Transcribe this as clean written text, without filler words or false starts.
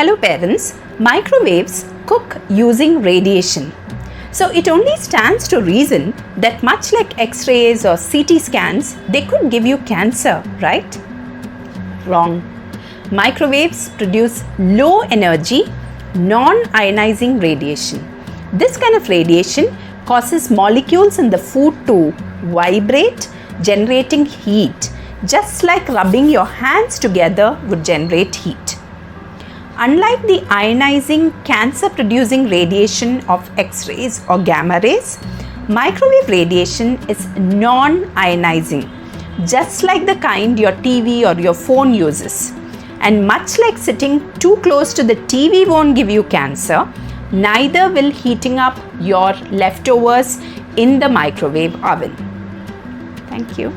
Hello parents, microwaves cook using radiation. So it only stands to reason that much like X-rays or CT scans, they could give you cancer, right? Wrong. Microwaves produce low energy, non-ionizing radiation. This kind of radiation causes molecules in the food to vibrate, generating heat, just like rubbing your hands together would generate heat. Unlike the ionizing, cancer-producing radiation of X-rays or gamma rays, microwave radiation is non-ionizing, just like the kind your TV or your phone uses. And much like sitting too close to the TV won't give you cancer, neither will heating up your leftovers in the microwave oven. Thank you.